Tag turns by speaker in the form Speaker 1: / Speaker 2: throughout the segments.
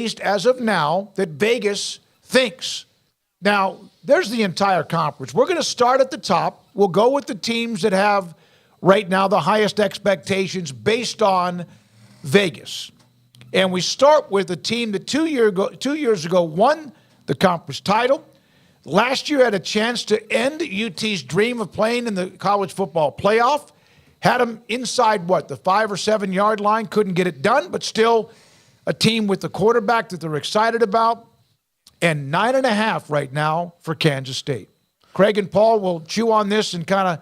Speaker 1: least as of now, that Vegas thinks. Now, there's the entire conference. We're going to start at the top. We'll go with the teams that have right now the highest expectations based on Vegas. And we start with a team that 2 years ago won the conference title. Last year had a chance to end UT's dream of playing in the college football playoff. Had them inside, the 5 or 7 yard line. Couldn't get it done, but still a team with the quarterback that they're excited about. And 9.5 right now for Kansas State. Craig and Paul will chew on this and kind of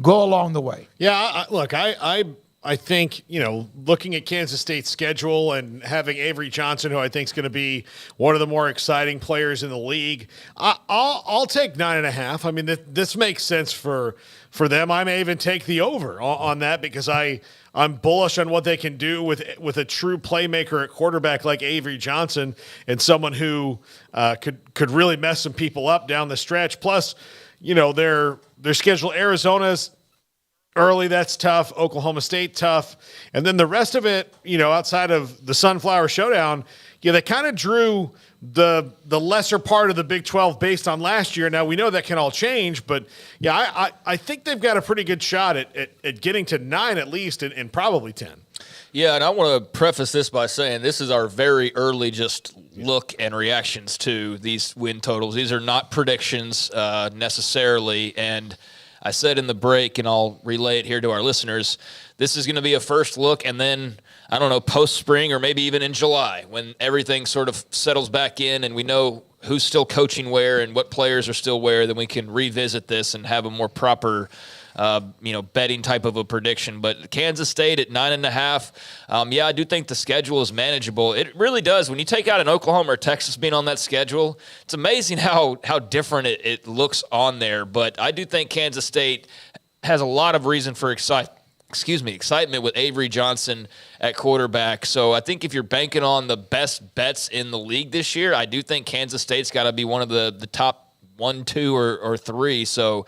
Speaker 1: go along the way.
Speaker 2: Yeah, look, I think, looking at Kansas State's schedule and having Avery Johnson, who I think is going to be one of the more exciting players in the league, I'll take 9.5. I mean, this makes sense for them. I may even take the over on that because I'm bullish on what they can do with a true playmaker at quarterback like Avery Johnson and someone who could really mess some people up down the stretch. Plus, their schedule, Arizona's early, that's tough. Oklahoma State, tough. And then the rest of it, outside of the Sunflower Showdown, they kind of drew the lesser part of the Big 12 based on last year. Now, we know that can all change, but, I think they've got a pretty good shot at getting to 9 at least and probably 10.
Speaker 3: Yeah, and I want to preface this by saying this is our very early just look and reactions to these win totals. These are not predictions necessarily, and I said in the break, and I'll relay it here to our listeners, this is going to be a first look, and then, I don't know, post-spring or maybe even in July when everything sort of settles back in and we know who's still coaching where and what players are still where, then we can revisit this and have a more proper betting type of a prediction. But Kansas State at 9.5, I do think the schedule is manageable. It really does. When you take out an Oklahoma or Texas being on that schedule, it's amazing how different it looks on there. But I do think Kansas State has a lot of reason for excitement with Avery Johnson at quarterback. So I think if you're banking on the best bets in the league this year, I do think Kansas State's got to be one of the top 1, 2, or 3. So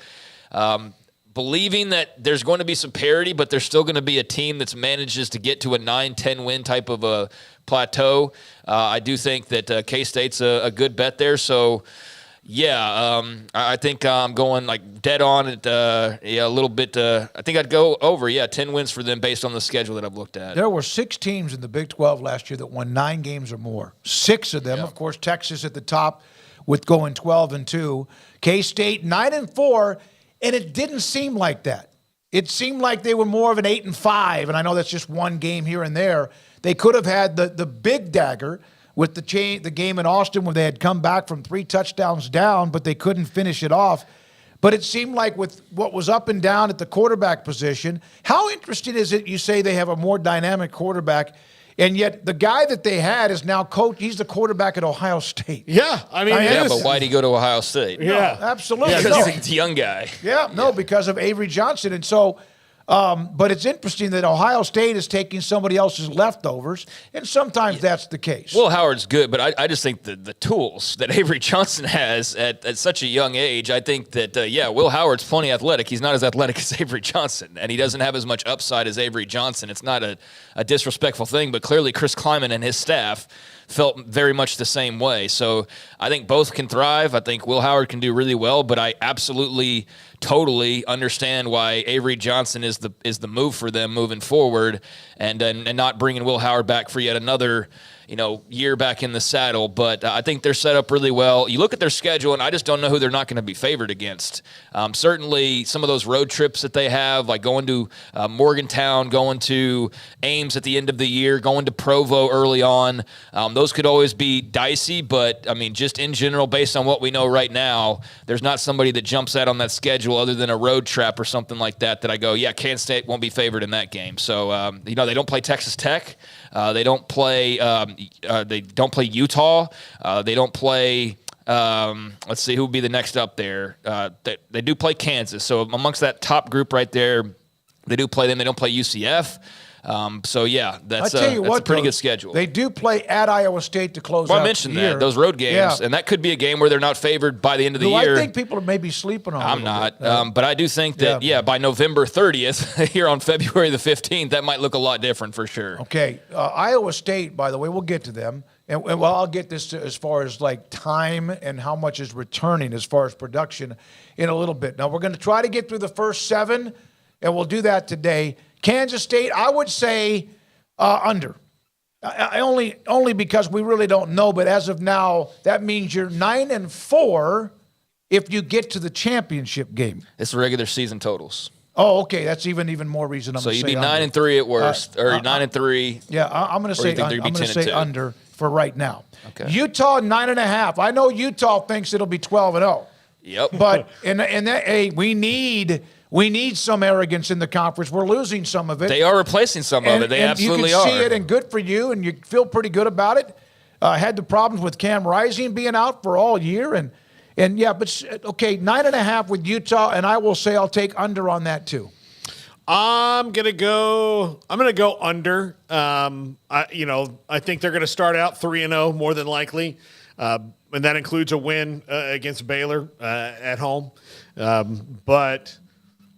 Speaker 3: believing that there's going to be some parity, but there's still going to be a team that manages to get to a 9-10 win type of a plateau. I do think that K-State's a good bet there. So, I think I'm going like dead on at a little bit. I think I'd go over, 10 wins for them based on the schedule that I've looked at.
Speaker 1: There were 6 teams in the Big 12 last year that won 9 games or more. 6 of them, of course, Texas at the top with going 12-2. K-State 9-4. And it didn't seem like that. It seemed like they were more of an 8-5, and I know that's just one game here and there. They could have had the big dagger with the game in Austin where they had come back from 3 touchdowns down, but they couldn't finish it off. But it seemed like with what was up and down at the quarterback position, how interesting is it you say they have a more dynamic quarterback, and yet the guy that they had is now he's the quarterback at Ohio State.
Speaker 2: Yeah,
Speaker 3: but why'd he go to Ohio State?
Speaker 1: No, absolutely.
Speaker 3: Because he's a young guy.
Speaker 1: Because of Avery Johnson. And so, but it's interesting that Ohio State is taking somebody else's leftovers, and sometimes that's the case.
Speaker 3: Will Howard's good, but I just think the tools that Avery Johnson has at such a young age, I think that, Will Howard's plenty athletic. He's not as athletic as Avery Johnson, and he doesn't have as much upside as Avery Johnson. It's not a disrespectful thing, but clearly Chris Kleiman and his staff felt very much the same way. So I think both can thrive. I think Will Howard can do really well, but I absolutely, totally understand why Avery Johnson is the move for them moving forward, and not bringing Will Howard back for yet another year back in the saddle. But I think they're set up really well. You look at their schedule, and I just don't know who they're not going to be favored against. Certainly some of those road trips that they have, like going to Morgantown, going to Ames at the end of the year, going to Provo early on, those could always be dicey. But, just in general, based on what we know right now, there's not somebody that jumps out on that schedule other than a road trap or something like that I go, Kansas State won't be favored in that game. So, they don't play Texas Tech. They don't play Utah. They don't play. Let's see who would be the next up there. They do play Kansas. So amongst that top group right there, they do play them. They don't play UCF. That's a pretty good schedule.
Speaker 1: They do play at Iowa State to close out
Speaker 3: I mentioned
Speaker 1: the year.
Speaker 3: that, those road games, and that could be a game where they're not favored by the end of the year.
Speaker 1: I think people are maybe sleeping on it.
Speaker 3: I'm not, but I do think that, by November 30th, here on February the 15th, that might look a lot different for sure.
Speaker 1: Okay, Iowa State, by the way, we'll get to them. and well, I'll get this to as far as like time and how much is returning as far as production in a little bit. Now, we're going to try to get through the first 7, and we'll do that today. Kansas State, I would say under. I only because we really don't know, but as of now, that means you're 9-4 if you get to the championship game.
Speaker 3: It's regular season totals.
Speaker 1: Oh, okay. That's even more reason I'm
Speaker 3: So
Speaker 1: going to say
Speaker 3: you'd be
Speaker 1: under.
Speaker 3: 9-3 at worst, or 9-3.
Speaker 1: Yeah, I'm going to say
Speaker 3: think they'd be
Speaker 1: I'm going to say
Speaker 3: 10-2?
Speaker 1: under for right now.
Speaker 3: Okay.
Speaker 1: Utah 9.5. I know Utah thinks it'll be 12-0.
Speaker 3: Yep.
Speaker 1: But and that, hey, we need some arrogance in the conference. We're losing some of it.
Speaker 3: They are replacing some of it. They absolutely
Speaker 1: you
Speaker 3: are.
Speaker 1: can see it, and good for you, and you feel pretty good about it. Had the problems with Cam Rising being out for all year, and yeah, but okay, 9.5 with Utah, and I will say I'll take under on that too.
Speaker 2: I'm gonna go under. I think they're gonna start out 3-0 more than likely, and that includes a win against Baylor at home. But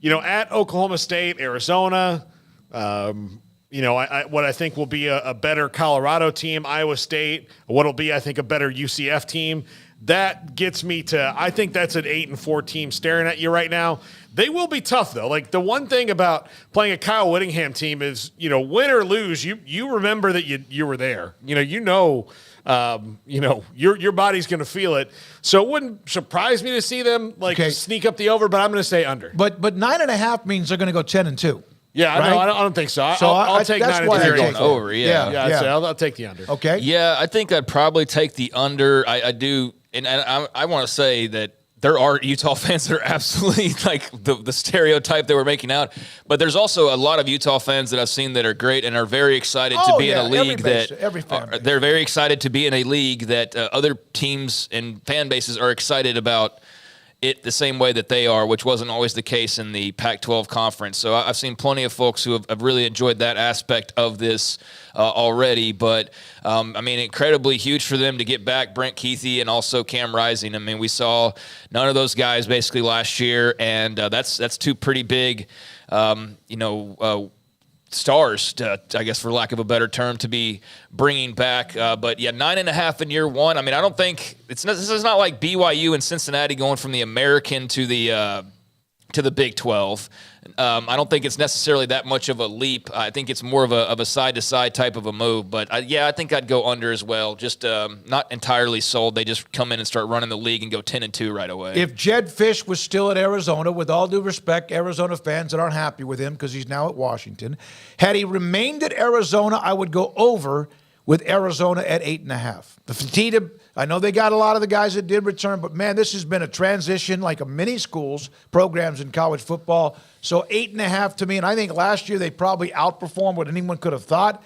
Speaker 2: at Oklahoma State, Arizona, what I think will be a better Colorado team, Iowa State, what'll be I think a better UCF team. That gets me to, I think that's an 8-4 team staring at you right now. They will be tough though. Like the one thing about playing a Kyle Whittingham team is, win or lose, you remember that you were there. Your body's going to feel it. So it wouldn't surprise me to see them sneak up the over, but I'm going to say under.
Speaker 1: But 9.5 means they're going to go 10-2.
Speaker 2: Yeah,
Speaker 1: right?
Speaker 2: no, I don't think so. I'll take
Speaker 1: that's
Speaker 2: 9
Speaker 1: why
Speaker 2: and
Speaker 3: They're
Speaker 2: 3.
Speaker 3: going over, yeah.
Speaker 2: Yeah, I'll take the under.
Speaker 1: Okay.
Speaker 3: Yeah, I think I'd probably take the under. I do, and I want to say that there are Utah fans that are absolutely like the stereotype that we're making out, but there's also a lot of Utah fans that I've seen that are great and are very excited to be in a league they're very excited to be in a league that other teams and fan bases are excited about it the same way that they are, which wasn't always the case in the Pac-12 conference. So I've seen plenty of folks who have really enjoyed that aspect of this already. But, incredibly huge for them to get back Brent Keithy and also Cam Rising. I mean, we saw none of those guys basically last year, and that's two pretty big, stars, I guess, for lack of a better term, to be bringing back. But yeah, 9.5 in year one. I mean, I don't think this is not like BYU and Cincinnati going from the American to the Big 12. I don't think it's necessarily that much of a leap. I think it's more of a side-to-side type of a move. But I think I'd go under as well. Just not entirely sold. They just come in and start running the league and go 10-2 right away.
Speaker 1: If Jed Fish was still at Arizona, with all due respect, Arizona fans that aren't happy with him because he's now at Washington, had he remained at Arizona, I would go over with Arizona at 8.5. The Fertitta, I know they got a lot of the guys that did return, but man, this has been a transition like a many schools, programs in college football. So 8.5 to me, and I think last year they probably outperformed what anyone could have thought.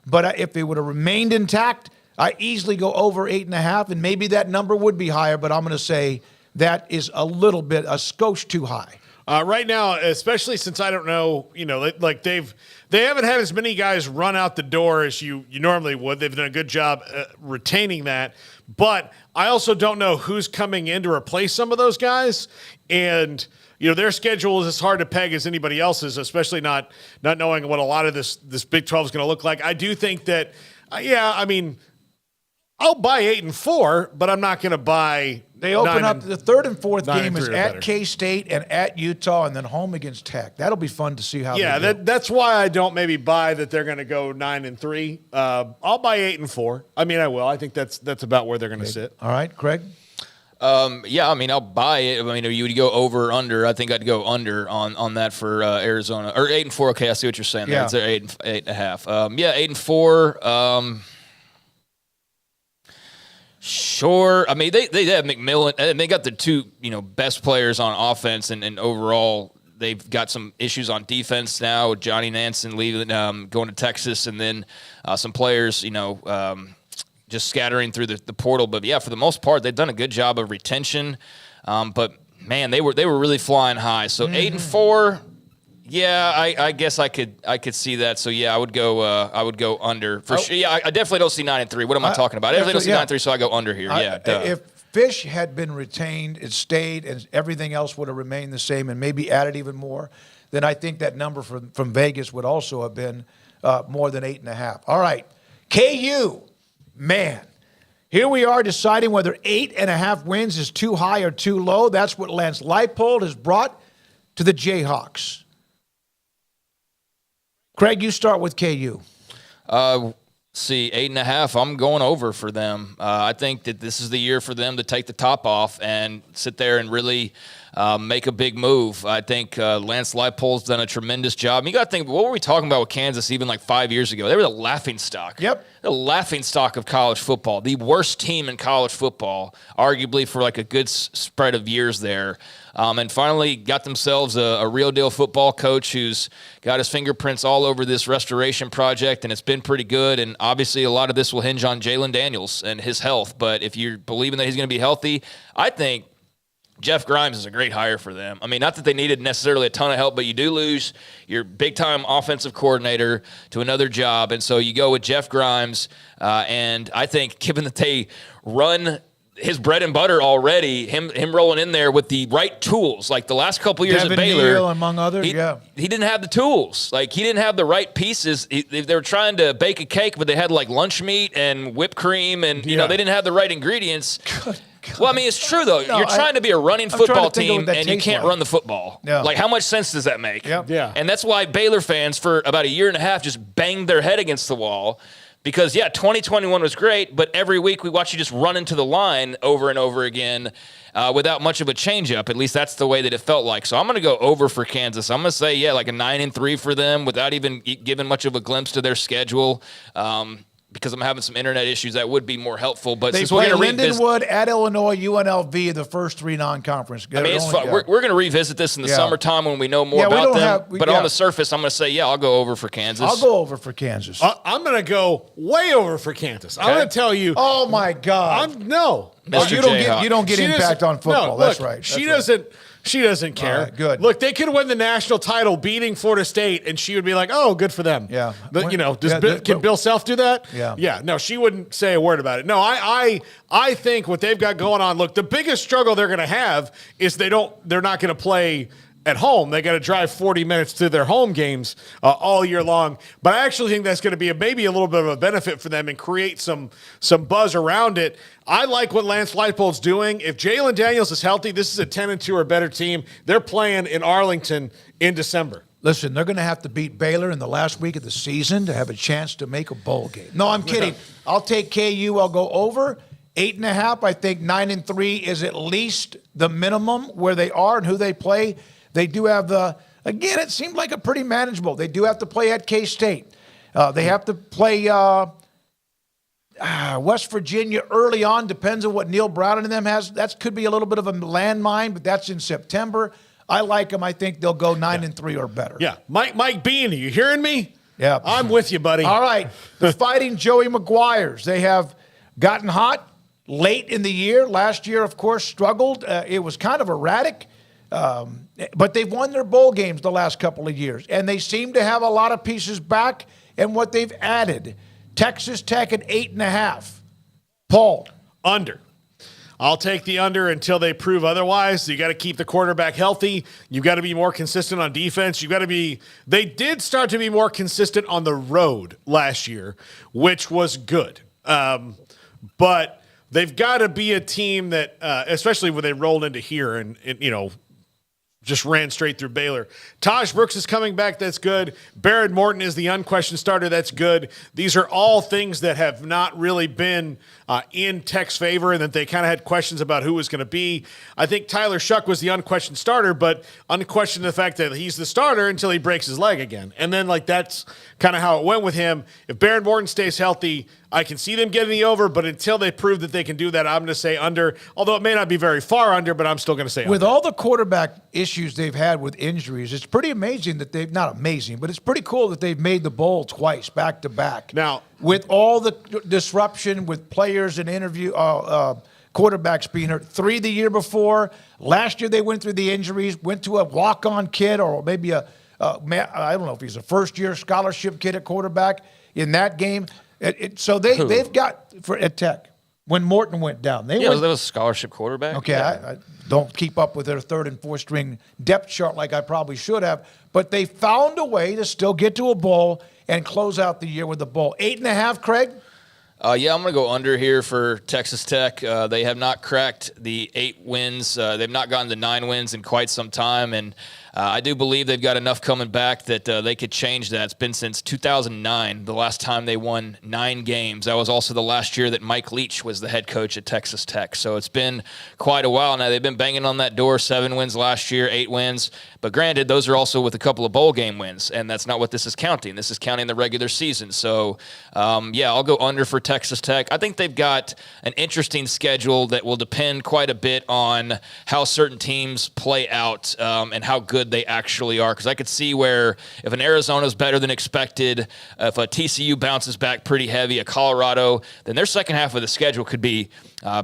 Speaker 1: But if they would have remained intact, I easily go over 8.5, and maybe that number would be higher, but I'm going to say that is a skosh too high.
Speaker 2: Right now, especially since I don't know, they haven't had as many guys run out the door as you normally would. They've done a good job retaining that. But I also don't know who's coming in to replace some of those guys. And, their schedule is as hard to peg as anybody else's, especially not knowing what a lot of this Big 12 is going to look like. I do think that, I'll buy 8-4, but I'm not going to buy.
Speaker 1: They open up the third and fourth
Speaker 2: 9
Speaker 1: game
Speaker 2: and
Speaker 1: is
Speaker 2: 3 or
Speaker 1: at
Speaker 2: better.
Speaker 1: K-State and at Utah, and then home against Tech. That'll be fun to see how.
Speaker 2: Yeah,
Speaker 1: they do.
Speaker 2: that's why I don't maybe buy that they're going to go 9-3. I'll buy 8-4. I mean, I will. I think that's about where they're going to sit.
Speaker 1: All right, Craig.
Speaker 3: I'll buy it. I mean, you would go over or under. I think I'd go under on that for Arizona, or 8-4. Okay, I see what you're saying.
Speaker 1: Yeah.
Speaker 3: It's 8.5. 8-4. Sure. I mean, they have McMillan, and they got the two best players on offense, and overall they've got some issues on defense now. Johnny Nansen leaving, going to Texas, and then some players just scattering through the portal. But yeah, for the most part, they've done a good job of retention. But man, they were really flying high. So 8-4. Yeah, I guess I could see that. So yeah, I would go under for sure. Yeah, I definitely don't see 9-3. What am I talking about? I definitely don't see 9-3, so I go under here.
Speaker 1: If Fish had been retained, it stayed, and everything else would have remained the same, and maybe added even more, then I think that number from Vegas would also have been more than 8.5. All right, KU. Man, here we are deciding whether 8.5 wins is too high or too low. That's what Lance Leipold has brought to the Jayhawks. Craig, you start with KU.
Speaker 3: See, 8.5, I'm going over for them. I think that this is the year for them to take the top off and sit there and really make a big move. I think Lance Leipold's done a tremendous job. You got to think, what were we talking about with Kansas even like 5 years ago? They were the laughingstock.
Speaker 1: Yep.
Speaker 3: The laughingstock of college football. The worst team in college football, arguably for like a good spread of years there. And finally got themselves a real deal football coach who's got his fingerprints all over this restoration project, and it's been pretty good. And obviously a lot of this will hinge on Jalen Daniels and his health. But if you're believing that he's going to be healthy, I think Jeff Grimes is a great hire for them. I mean, not that they needed necessarily a ton of help, but you do lose your big-time offensive coordinator to another job. And so you go with Jeff Grimes. And I think given that they run his bread and butter already, him rolling in there with the right tools, like the last couple years
Speaker 1: Devin
Speaker 3: at Baylor,
Speaker 1: Neal, among others,
Speaker 3: he didn't have the tools. Like, he didn't have the right pieces. They were trying to bake a cake, but they had like lunch meat and whipped cream, and they didn't have the right ingredients.
Speaker 1: Good.
Speaker 3: Well, I mean, it's true, though. You're trying to be a running football team, and you can't run the football.
Speaker 1: Yeah.
Speaker 3: Like, how much sense does that make?
Speaker 1: Yep.
Speaker 2: Yeah.
Speaker 3: And that's why Baylor fans, for about a year and a half, just banged their head against the wall. Because, 2021 was great, but every week we watch you just run into the line over and over again without much of a change-up. At least that's the way that it felt like. So I'm going to go over for Kansas. I'm going to say, like a 9-3 for them without even giving much of a glimpse to their schedule. Because I'm having some internet issues, that would be more helpful. But
Speaker 1: They
Speaker 3: since we're
Speaker 1: play
Speaker 3: going to revisit,
Speaker 1: Lindenwood at Illinois, UNLV, the first three non-conference.
Speaker 3: I mean, it's fun. We're going to revisit this in the summertime when we know more
Speaker 1: Yeah, we
Speaker 3: about
Speaker 1: don't
Speaker 3: them.
Speaker 1: have-
Speaker 3: but on the surface, I'm going to say, I'll go over for Kansas.
Speaker 1: I'll go over for Kansas.
Speaker 2: I'm going to go way over for Kansas. I'm going to tell you.
Speaker 1: Oh, my God.
Speaker 2: No.
Speaker 3: Mr.
Speaker 1: You don't get
Speaker 2: She
Speaker 1: impact
Speaker 2: doesn't-
Speaker 1: on football.
Speaker 2: No,
Speaker 1: That's
Speaker 2: look,
Speaker 1: right.
Speaker 2: She doesn't care.
Speaker 1: All right, good.
Speaker 2: Look, they could win the national title beating Florida State, and she would be like, "Oh, good for them."
Speaker 1: Yeah.
Speaker 2: Can Bill Self do that?
Speaker 1: Yeah.
Speaker 2: Yeah. No, she wouldn't say a word about it. No, I think what they've got going on. Look, the biggest struggle they're going to have is they're not going to play at home. They got to drive 40 minutes to their home games all year long. But I actually think that's going to be maybe a little bit of a benefit for them and create some buzz around it. I like what Lance Leipold's doing. If Jalen Daniels is healthy, this is a 10-2 or better team. They're playing in Arlington in December.
Speaker 1: Listen, they're going to have to beat Baylor in the last week of the season to have a chance to make a bowl game. No, I'm kidding. I'll take KU. I'll go over 8.5. I think 9-3 is at least the minimum where they are and who they play. They do have again, it seemed like a pretty manageable. They do have to play at K-State. They have to play West Virginia early on. Depends on what Neil Brown and them has. That could be a little bit of a landmine, but that's in September. I like them. I think they'll go 9-3 or better.
Speaker 2: Yeah. Mike Bean, are you hearing me?
Speaker 1: Yeah.
Speaker 2: I'm with you, buddy.
Speaker 1: All right. The Fighting Joey Maguires. They have gotten hot late in the year. Last year, of course, struggled. It was kind of erratic. But they've won their bowl games the last couple of years, and they seem to have a lot of pieces back and what they've added. Texas Tech at 8.5. Paul.
Speaker 2: Under. I'll take the under until they prove otherwise. You got to keep the quarterback healthy. You got to be more consistent on defense. They did start to be more consistent on the road last year, which was good. But they've got to be a team that, especially when they rolled into here and just ran straight through Baylor. Taj Brooks is coming back. That's good. Barrett Morton is the unquestioned starter. That's good. These are all things that have not really been in Tech's favor and that they kind of had questions about who was going to be. I think Tyler Shuck was the unquestioned starter, but unquestioned the fact that he's the starter until he breaks his leg again. And then, that's kind of how it went with him. If Barrett Morton stays healthy, I can see them getting the over, but until they prove that they can do that, I'm going to say under, although it may not be very far under, but I'm still going to say
Speaker 1: With
Speaker 2: under.
Speaker 1: all the quarterback issues they've had with injuries, it's pretty amazing that not amazing, but it's pretty cool that they've made the bowl twice, back to back.
Speaker 2: Now,
Speaker 1: with all the disruption with players and quarterbacks being hurt, 3 the year before. Last year they went through the injuries, went to a walk-on kid or maybe I don't know if he's a first-year scholarship kid at quarterback in that game. So they've got at Tech when Morton went down.
Speaker 3: That was a scholarship quarterback.
Speaker 1: Okay, yeah. I don't keep up with their 3rd and 4th string depth chart like I probably should have, but they found a way to still get to a bowl and close out the year with a bowl. 8.5, Craig?
Speaker 3: Yeah, I'm going to go under here for Texas Tech. They have not cracked the 8 wins. They've not gotten to 9 wins in quite some time, and I do believe they've got enough coming back that they could change that. It's been since 2009, the last time they won 9 games. That was also the last year that Mike Leach was the head coach at Texas Tech. So it's been quite a while now. They've been banging on that door, 7 wins last year, 8 wins. But granted, those are also with a couple of bowl game wins, and that's not what this is counting. This is counting the regular season. So, yeah, I'll go under for Texas Tech. I think they've got an interesting schedule that will depend quite a bit on how certain teams play out and how good they actually are. Because I could see where if an Arizona's better than expected, if a TCU bounces back pretty heavy, a Colorado, then their second half of the schedule could be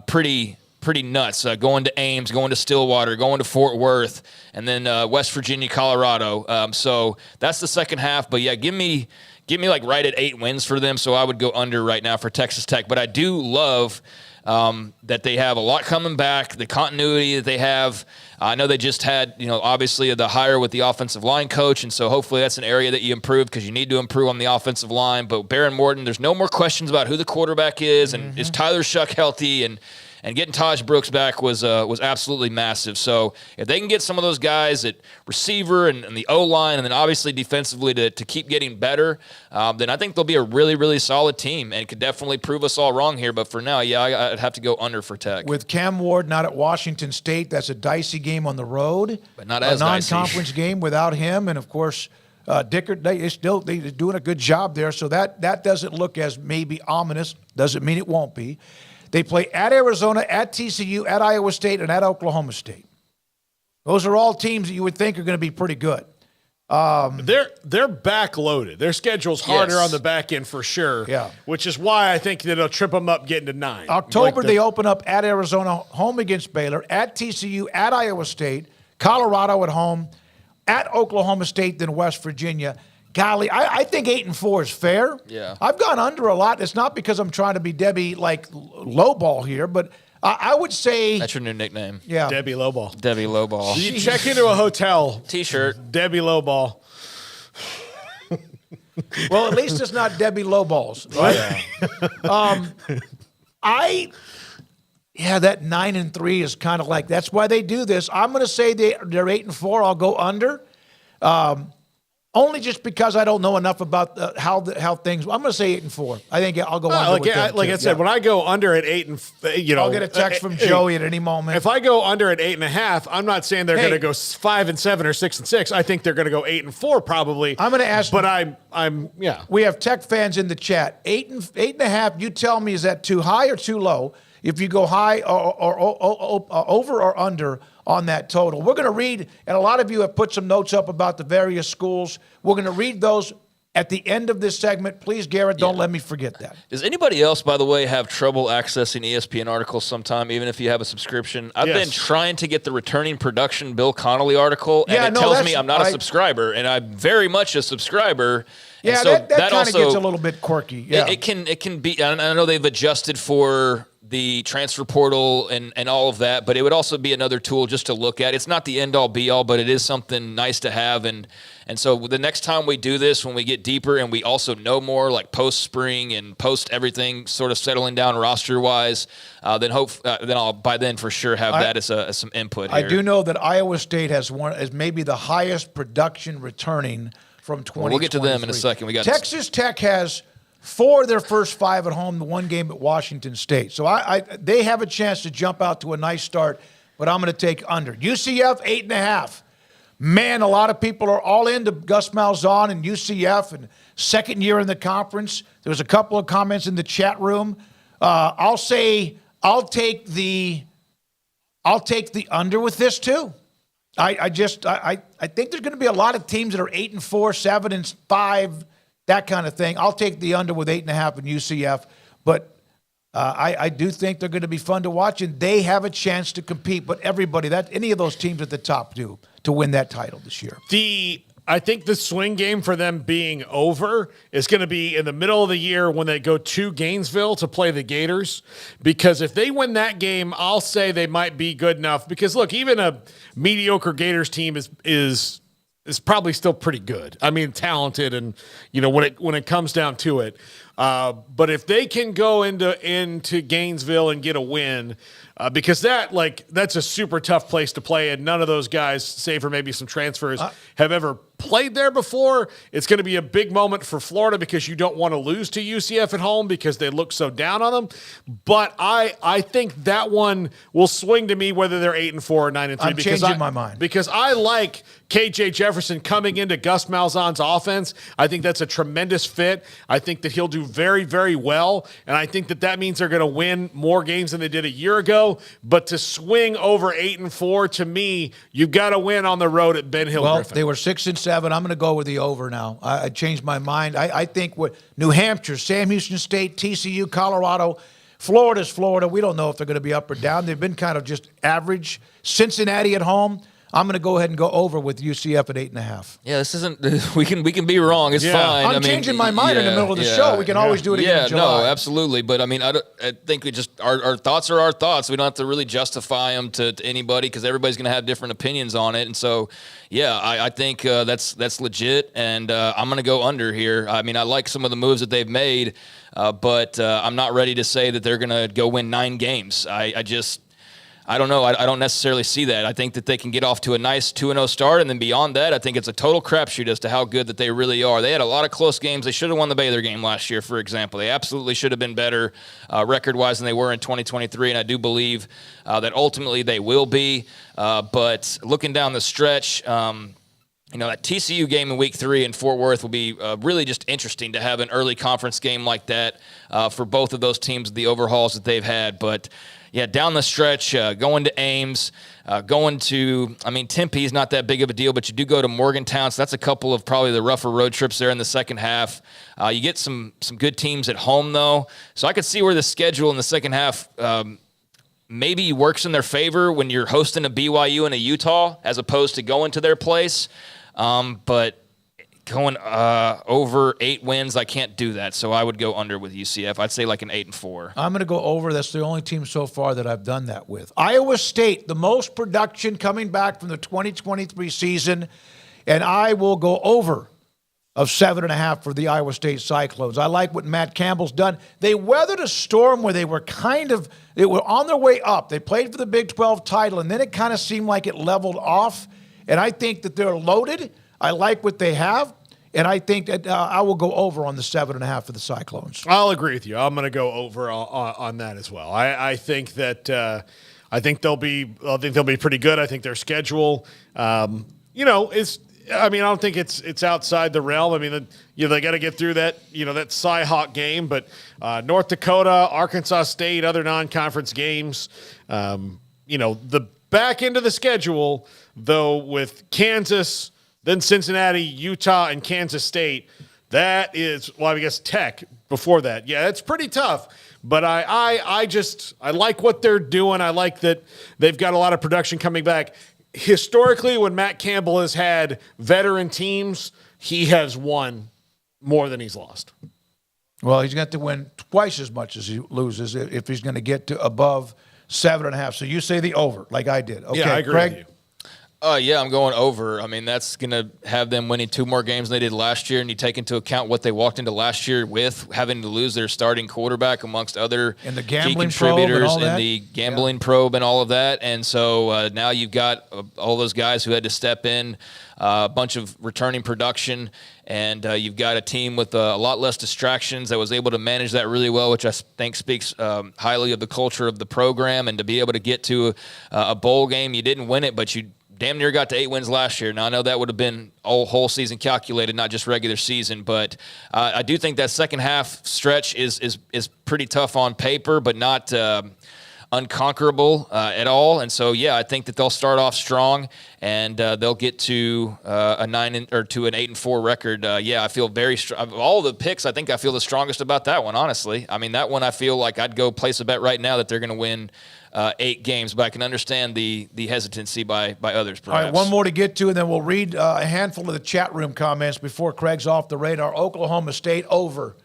Speaker 3: pretty nuts. Going to Ames, going to Stillwater, going to Fort Worth, and then West Virginia, Colorado. So that's the second half. But yeah, give me like right at 8 wins for them. So I would go under right now for Texas Tech. But I do love that they have a lot coming back, the continuity that they have. I know they just had, obviously the hire with the offensive line coach, and so hopefully that's an area that you improve because you need to improve on the offensive line. But Baron Morton, there's no more questions about who the quarterback is, and is Tyler Shuck healthy, and getting Taj Brooks back was absolutely massive. So if they can get some of those guys at receiver and the O-line and then obviously defensively to keep getting better, then I think they'll be a really, really solid team and could definitely prove us all wrong here. But for now, yeah, I'd have to go under for Tech.
Speaker 1: With Cam Ward not at Washington State, that's a dicey game on the road.
Speaker 3: But not as
Speaker 1: a non-conference game without him. And, of course, Dickert, they're doing a good job there. So that doesn't look as maybe ominous. Doesn't mean it won't be. They play at Arizona, at TCU, at Iowa State, and at Oklahoma State. Those are all teams that you would think are going to be pretty good.
Speaker 2: They're backloaded. Their schedule's harder on the back end for sure.
Speaker 1: Yeah.
Speaker 2: Which is why I think that it'll trip them up getting to 9.
Speaker 1: October, they open up at Arizona, home against Baylor, at TCU, at Iowa State, Colorado at home, at Oklahoma State, then West Virginia. Golly, I think 8-4 is fair.
Speaker 3: Yeah.
Speaker 1: I've gone under a lot. It's not because I'm trying to be Debbie, lowball here, but I would say.
Speaker 3: That's your new nickname.
Speaker 1: Yeah.
Speaker 2: Debbie Lowball.
Speaker 3: Debbie Lowball.
Speaker 2: You check into a hotel.
Speaker 3: T-shirt.
Speaker 2: Debbie Lowball.
Speaker 1: Well, at least it's not Debbie Lowballs, right? Yeah. That 9-3 is kind of like, that's why they do this. I'm going to say they're 8-4. I'll go under. Only just because I don't know enough about how things. I'm going to say 8-4. I think I'll go under.
Speaker 2: Like I said, when I go under at 8,
Speaker 1: I'll get a text from Joey at any moment.
Speaker 2: If I go under at 8.5, I'm not saying they're going to go 5-7 or 6-6. I think they're going to go 8-4 probably.
Speaker 1: I'm going to ask,
Speaker 2: but I'm. We
Speaker 1: have Tech fans in the chat. 8.5. You tell me, is that too high or too low? If you go high or over or under on that total. We're going to read, and a lot of you have put some notes up about the various schools. We're going to read those at the end of this segment. Please, Garrett, don't let me forget that.
Speaker 3: Does anybody else, by the way, have trouble accessing ESPN articles sometime, even if you have a subscription? I've been trying to get the returning production Bill Connolly article, and it tells me I'm not a subscriber, and I'm very much a subscriber.
Speaker 1: Yeah,
Speaker 3: so
Speaker 1: that kind of gets a little bit quirky. Yeah.
Speaker 3: It can be. I know they've adjusted for the transfer portal and all of that, but it would also be another tool just to look at. It's not the end-all, be-all, but it is something nice to have. And so the next time we do this, when we get deeper and we also know more, like post-spring and post-everything sort of settling down roster-wise, then I'll by then for sure have that as some input here.
Speaker 1: I do know that Iowa State has maybe the highest production returning from 2023.
Speaker 3: We'll get to them in a second.
Speaker 1: Texas Tech has 4 of their first 5 at home, the 1 game at Washington State. So they have a chance to jump out to a nice start, but I'm going to take under. UCF, 8.5. Man, a lot of people are all into Gus Malzahn and UCF and second year in the conference. There was a couple of comments in the chat room. I'll take the under with this too. I think there's going to be a lot of teams that are 8-4, 7-5, that kind of thing. I'll take the under with 8.5 in UCF, but I do think they're going to be fun to watch, and they have a chance to compete. But any of those teams at the top do to win that title this year.
Speaker 2: I think the swing game for them being over is going to be in the middle of the year when they go to Gainesville to play the Gators. Because if they win that game, I'll say they might be good enough. Because, look, even a mediocre Gators team is is probably still pretty good. I mean, talented, and when it comes down to it. But if they can go into Gainesville and get a win, because that's a super tough place to play, and none of those guys, save for maybe some transfers, have ever played there before. It's going to be a big moment for Florida because you don't want to lose to UCF at home because they look so down on them. But I think that one will swing to me whether they're 8-4 or 9-3.
Speaker 1: I'm changing my mind
Speaker 2: because I like KJ Jefferson coming into Gus Malzahn's offense. I think that's a tremendous fit. I think that he'll do very, very well, and I think that means they're going to win more games than they did a year ago. But to swing over 8-4, to me, you've got to win on the road at Ben Hill.
Speaker 1: Well,
Speaker 2: Griffin.
Speaker 1: they were 6-7. I'm going to go with the over now. I changed my mind. I think what New Hampshire, Sam Houston State, TCU, Colorado, Florida's Florida. We don't know if they're going to be up or down. They've been kind of just average. Cincinnati at home. I'm going to go ahead and go over with UCF at 8.5.
Speaker 3: Yeah, this isn't. We can be wrong. It's fine.
Speaker 1: I'm changing my mind in the middle of the show. We can always do it again in July.
Speaker 3: No, absolutely. But I mean, I think we just our thoughts are our thoughts. We don't have to really justify them to anybody because everybody's going to have different opinions on it. And so, yeah, I think that's legit. And I'm going to go under here. I mean, I like some of the moves that they've made, but I'm not ready to say that they're going to go win 9 games. I don't know. I don't necessarily see that. I think that they can get off to a nice 2-0 start, and then beyond that, I think it's a total crapshoot as to how good that they really are. They had a lot of close games. They should have won the Baylor game last year, for example. They absolutely should have been better record-wise than they were in 2023, and I do believe that ultimately they will be. But looking down the stretch, that TCU game in Week 3 in Fort Worth will be really just interesting to have an early conference game like that for both of those teams, the overhauls that they've had. But yeah, down the stretch, going to Ames, Tempe is not that big of a deal, but you do go to Morgantown, so that's a couple of probably the rougher road trips there in the second half. You get some good teams at home, though, so I could see where the schedule in the second half maybe works in their favor when you're hosting a BYU and a Utah as opposed to going to their place, but going over 8 wins, I can't do that. So I would go under with UCF. I'd say like an 8-4.
Speaker 1: I'm going to go over. That's the only team so far that I've done that with. Iowa State, the most production coming back from the 2023 season, and I will go over of 7.5 for the Iowa State Cyclones. I like what Matt Campbell's done. They weathered a storm where they were on their way up. They played for the Big 12 title, and then it kind of seemed like it leveled off. And I think that they're loaded. I like what they have, and I think that I will go over on the 7.5 for the Cyclones.
Speaker 2: I'll agree with you. I'm going to go over on that as well. I think that I think they'll be pretty good. I think their schedule, is. I don't think it's outside the realm. They got to get through that that Cy-Hawk game, but North Dakota, Arkansas State, other non-conference games. The back end of the schedule, though, with Kansas, then Cincinnati, Utah, and Kansas State, that is, I guess Tech before that. Yeah, that's pretty tough. But I like what they're doing. I like that they've got a lot of production coming back. Historically, when Matt Campbell has had veteran teams, he has won more than he's lost.
Speaker 1: Well, he's got to win twice as much as he loses if he's going to get to above 7.5. So you say the over, like I did. Okay,
Speaker 2: yeah, I agree
Speaker 1: Craig?
Speaker 2: with you.
Speaker 3: Yeah, I'm going over. That's going to have them winning 2 more games than they did last year, and you take into account what they walked into last year with, having to lose their starting quarterback amongst other
Speaker 1: and the
Speaker 3: key
Speaker 1: gambling
Speaker 3: contributors in the gambling probe and all of that. And so now you've got all those guys who had to step in, a bunch of returning production, and you've got a team with a lot less distractions that was able to manage that really well, which I think speaks highly of the culture of the program. And to be able to get to a bowl game, you didn't win it, but you damn near got to 8 wins last year. Now, I know that would have been whole season calculated, not just regular season, but I do think that second half stretch is pretty tough on paper, but not unconquerable at all. And so, yeah, I think that they'll start off strong and they'll get to a 9 or to an 8-4 record. I feel very of all the picks. I think I feel the strongest about that one. Honestly, that one I feel like I'd go place a bet right now that they're going to win 8 games, but I can understand the hesitancy by others, perhaps.
Speaker 1: All right, one more to get to, and then we'll read a handful of the chat room comments before Craig's off the radar. Oklahoma State over.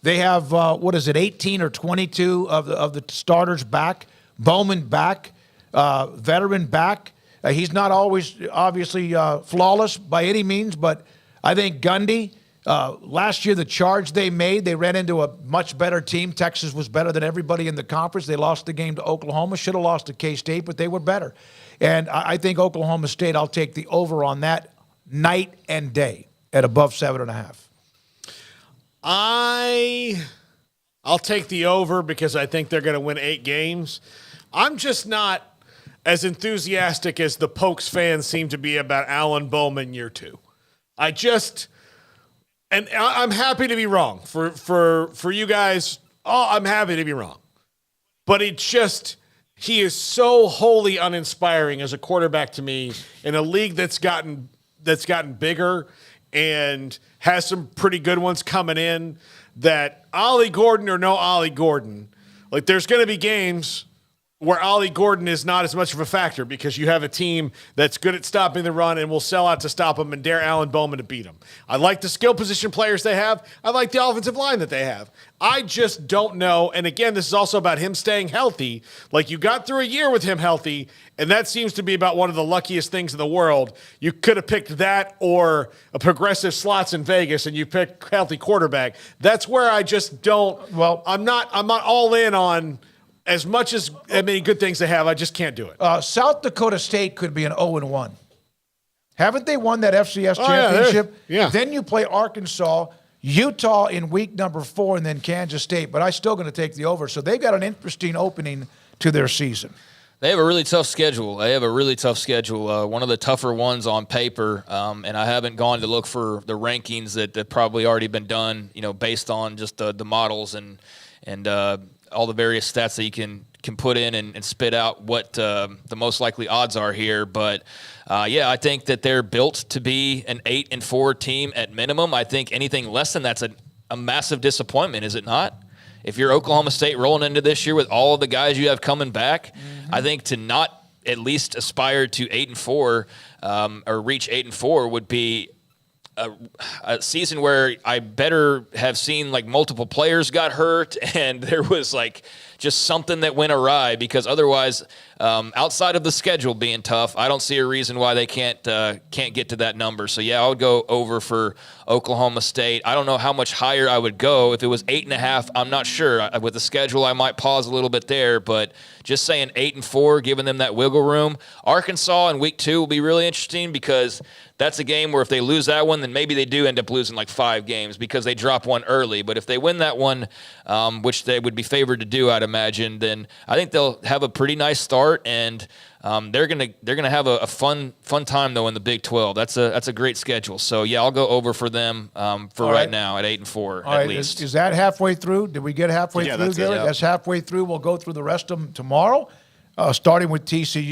Speaker 1: They have, 18 or 22 of the starters back. Bowman back. Veteran back. He's not always obviously flawless by any means, but I think Gundy, last year the charge they made, they ran into a much better team. Texas was better than everybody in the conference. They lost the game to Oklahoma, should have lost to K-State, but they were better. And I think Oklahoma State, I'll take the over on that night and day at above 7.5.
Speaker 2: I'll take the over because I think they're going to win 8 games. I'm just not as enthusiastic as the Pokes fans seem to be about Alan Bowman year 2. And I'm happy to be wrong for you guys. Oh, I'm happy to be wrong, but he is so wholly uninspiring as a quarterback to me in a league that's gotten bigger and has some pretty good ones coming in. That Ollie Gordon or no Ollie Gordon, like there's going to be games where Ollie Gordon is not as much of a factor because you have a team that's good at stopping the run and will sell out to stop him and dare Alan Bowman to beat him. I like the skill position players they have. I like the offensive line that they have. I just don't know. And again, this is also about him staying healthy. Like you got through a year with him healthy, and that seems to be about one of the luckiest things in the world. You could have picked that or a progressive slots in Vegas, and you picked healthy quarterback. That's where I just don't. Well, I'm not all in on. As much as many good things they have, I just can't do it.
Speaker 1: South Dakota State could be an 0-1. Haven't they won that FCS championship?
Speaker 2: Yeah.
Speaker 1: Then you play Arkansas, Utah in week number 4, and then Kansas State. But I'm still going to take the over. So they've got an interesting opening to their season.
Speaker 3: They have a really tough schedule. One of the tougher ones on paper. And I haven't gone to look for the rankings that probably already been done, based on just the models and all the various stats that you can put in and spit out what the most likely odds are here. But, I think that they're built to be an 8-4 team at minimum. I think anything less than that's a massive disappointment, is it not? If you're Oklahoma State rolling into this year with all of the guys you have coming back, I think to not at least aspire to 8-4 or reach 8-4 would be a season where I better have seen like multiple players got hurt and there was like just something that went awry, because otherwise, outside of the schedule being tough, I don't see a reason why they can't get to that number. So I would go over for Oklahoma State. I don't know how much higher I would go. If it was 8.5, I'm not sure. With the schedule, I might pause a little bit there, but just saying 8-4, giving them that wiggle room. Arkansas in week 2 will be really interesting, because that's a game where if they lose that one, then maybe they do end up losing like 5 games because they drop one early. But if they win that one, which they would be favored to do, I'd imagine, then I think they'll have a pretty nice start, and they're gonna have a fun time though in the Big 12. That's a great schedule. So I'll go over for them for right now at 8-4 at least.
Speaker 1: Is that halfway through? Did we get halfway through,
Speaker 2: that's
Speaker 1: Garrett?
Speaker 2: it.
Speaker 1: That's halfway through. We'll go through the rest of them tomorrow, starting with TCU.